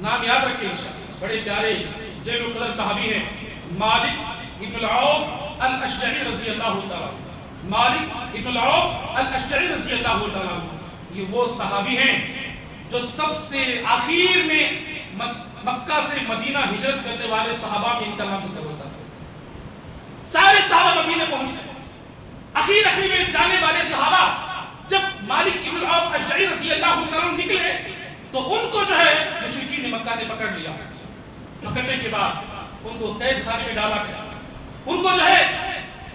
نام یاد رکھیں انشاءاللہ، بڑے پیارے جلیل القدر صحابی ہیں مالک ابن العوف الاشجعی رضی اللہ تعالیٰ، مالک ابن العوف الاشجعی رضی اللہ تعالیٰ، یہ وہ صحابی ہیں جو سب سے آخر میں مکہ سے مدینہ ہجرت کرنے والے صحابہ میں ان کا نام ذکر ہوتا ہے۔ سارے صحابہ مدینہ پہنچ گئے، اخیر میں جانے والے صحابہ جب مالک ابن العوف الاشجعی رضی اللہ تعالیٰ نکلے تو ان کو جو ہے مشرکین مکہ نے پکڑ لیا۔ پکڑنے کے بعد ان کو قید خانے میں ڈالا گیا، ان کو جو ہے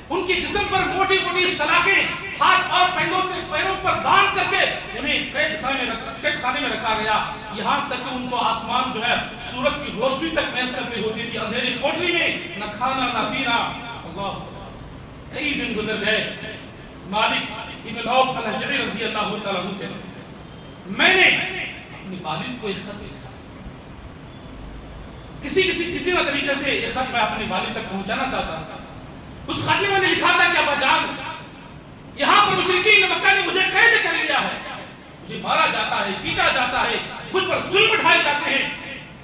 ان کی جسم پر موٹی موٹی سلاخیں ہاتھ اور پیروں پر باندھ کر کے انہیں قید خانے میں رکھا گیا، یہاں تک کہ ان کو آسمان جو ہے سورج کی روشنی تک میسر نہیں ہوتی تھی، اندھیری کوٹری میں نہ کھانا نہ پینا۔ اللہ، کئی دن گزر گئے۔ مالک ابن العوف الاشجعی رضی اللہ تعالیٰ عنہ کہتے ہیں میں نے اپنے والد کو ایک خط لکھا، کسی نہ طریقے سے یہ خط میں اپنے والد تک پہنچانا چاہتا تھا۔ اس خط میں نے لکھا تھا کہ ابا جان، یہاں پر مشرکین مکہ نے مجھے قید کر لیا ہے، مجھے مارا جاتا ہے، پیٹا جاتا ہے، مجھ پر ظلم اٹھائے جاتے ہیں،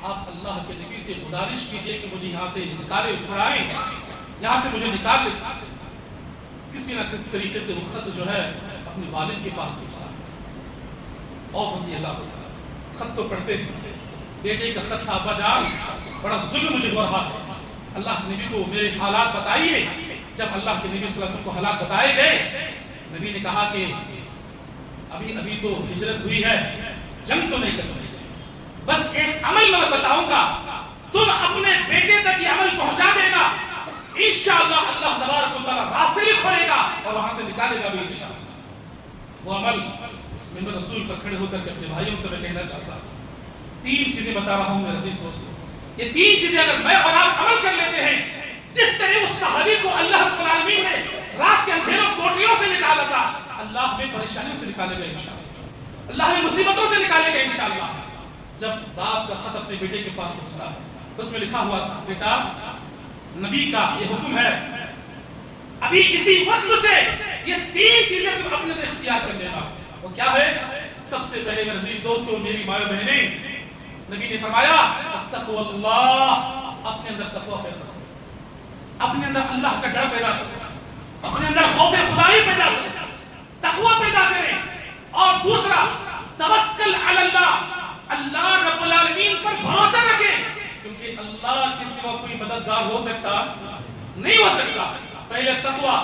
آپ اللہ کے نبی سے گزارش کیجئے کہ مجھے یہاں سے نکالے، چھڑائیں، یہاں سے مجھے نکال لیں۔ کسی نہ کسی طریقے سے وہ خط جو ہے اپنے والد کے پاس پہنچا، اور رضی اللہ تعالیٰ خط کو پڑھتے ہیں، بیٹے کا خط تھا، ابا جان بڑا ظلم مجھے ہو رہا ہے، اللہ کے نبی کو میرے حالات بتائیے۔ جب اللہ کے نبی صلی اللہ علیہ وسلم کو حالات بتائے گئے، نبی نے کہا کہ ابھی تو ہجرت ہوئی ہے، جنگ تو نہیں کر سکتے، بس ایک عمل میں بتاؤں گا، تم اپنے بیٹے تک یہ عمل پہنچا دینا، انشاءاللہ اللہ تبارک و تعالیٰ راستے بھی کھولے گا اور وہاں سے نکالے گا بھی انشاءاللہ۔ وہ عمل اس منبر رسول پر کھڑے ہو کر کے اپنے بھائیوں سے میں کہنا چاہتا ہوں، 3 چیزیں بتا رہا ہوں میرے عزیز دوستو، یہ 3 چیزیں اگر میں اور آپ عمل کر لیتے ہیں، جس طرح اس صحابی کو اللہ رب العالمین نے رات کے اندھیروں کوٹریوں سے نکالا تھا، اللہ ہمیں پریشانیوں سے نکالے گا انشاءاللہ، اللہ ہمیں مصیبتوں سے نکالے گا انشاءاللہ۔ جب باپ کا خط اپنے بیٹے کے پاس پہنچا، اس میں لکھا ہوا تھا، بیٹا نبی کا یہ حکم ہے، ابھی اسی وقت سے یہ 3 چیزیں تم اپنے اندر اختیار کر لینا۔ وہ کیا ہے؟ سب سے پہلے میرے عزیز دوستو، میری ماں بہنیں، نبی نے فرمایا اتقوا اللہ، اپنے اندر تقوی پیدا کرو، اپنے اندر اللہ کا ڈر پیدا کرو، اپنے اندر خوف خدائی پیدا کرو، تقوی پیدا کریں۔ اور دوسرا توکل علی اللہ، اللہ رب العالمین پر بھروسہ رکھیں، کیونکہ اللہ کے سوا کوئی مددگار ہو سکتا نہیں ہو سکتا۔ پہلے تقوی،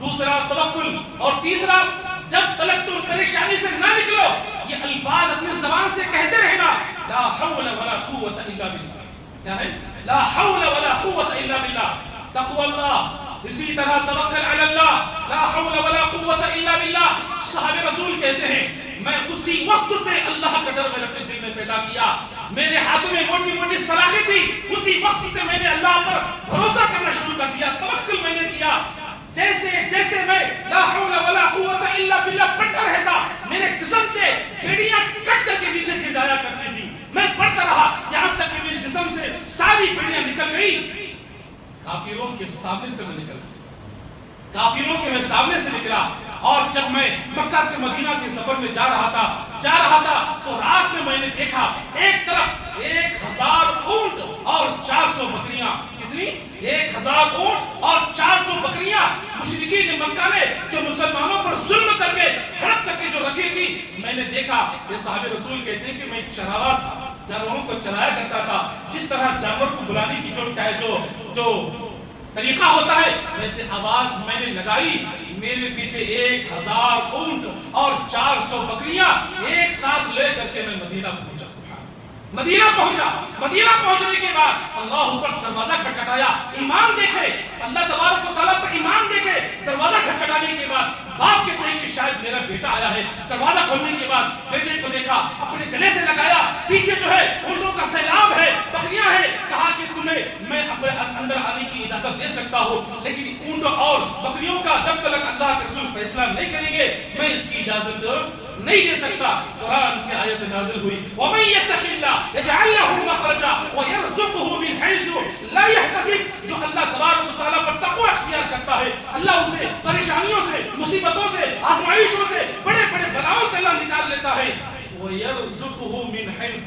دوسرا توکل، اور تیسرا جب تلک تم پریشانی سے نہ نکلو، یہ الفاظ اپنے زبان سے کہتے رہنا، لا حول ولا قوت الا باللہ۔ کیا ہے؟ لا حول ولا قوت الا باللہ، تقوی اللہ، اسی طرح توکل علی اللہ، لا حول ولا قوت الا باللہ۔ صحابہ رسول کہتے ہیں میں اسی وقت سے اللہ کا ڈر میں اپنے دل میں پیدا کیا، میرے ہاتھوں میں موٹی موٹی سلاخیں تھی، اسی وقت سے میں نے اللہ پر بھروسہ کرنا شروع کر دیا، توکل میں نے کیا۔ جیسے میں لا حول ولا قوت الا باللہ پڑھتا رہتا، میرے جسم سے ہڈیاں کٹ کر کے نیچے گر جایا کرتی تھی، میں پڑھتا رہا یہاں تک کہ میرے جسم سے ساری ہڈیاں نکل گئی۔ کافروں کے سامنے سے میں نکل گیا، کافروں کے میں سامنے سے نکلا، اور جب میں مکہ سے مدینہ کے سفر میں جا رہا تھا تو رات میں نے دیکھا ایک طرف 1000 اونٹ اور 400 بکریاں، کتنی؟ 1000 اونٹ اور 400 بکریاں مشرکین مکہ نے جو مسلمانوں پر ظلم کر کے ہڑپ کر کے جو رکھی تھی، میں نے دیکھا۔ یہ صحابہ رسول کہتے ہیں کہ میں چراوا تھا، جانوروں کو چرایا کرتا تھا، جس طرح جانور کو بلانے کی جو طریقہ ہوتا ہے ویسے آواز میں نے لگائی، میرے پیچھے 1000 اونٹ اور 400 بکریاں ایک ساتھ لے کر کے میں مدینہ پہنچا۔ مدینہ پہنچنے کے بعد اللہ اوپر دروازہ کھٹکھٹایا، ایمان دیکھے، اللہ تبارک و تعالیٰ پر ایمان دیکھے۔ دروازہ کھٹکھٹانے کے بعد باپ کہتے ہیں کہ شاید میرا بیٹا آیا ہے، دروازہ کھولنے کے بعد بیٹے کو دیکھا، اپنے گلے سے لگایا، پیچھے جو ہے اونٹوں کا سیلاب ہے، بکریاں ہیں، کہا کہ تمہیں میں اپنے اندر آنے کی اجازت دے سکتا ہوں، لیکن اونٹوں اور بکریوں کا جب تک اللہ کے رسول فیصلہ نہیں کریں گے میں اس کی اجازت نہیں دے سکتا۔ قرآن کی آیت نازل ہوئی، وَمَن يَتَّقِ اللَّهَ يَجْعَل لَّهُ مَخْرَجًا وَيَرْزُقْهُ مِنْ حَيْثُ لَا يَحْتَسِبُ۔ جو اللہ تبارک و تعالیٰ پر تقوی اختیار کرتا ہے، اللہ اسے پریشانیوں سے، مصیبتوں سے، آزمائشوں سے، بڑے بڑے بلاؤں سے اللہ نکال لیتا ہے۔ وَيَرْزُقْهُ مِنْ حَيْثُ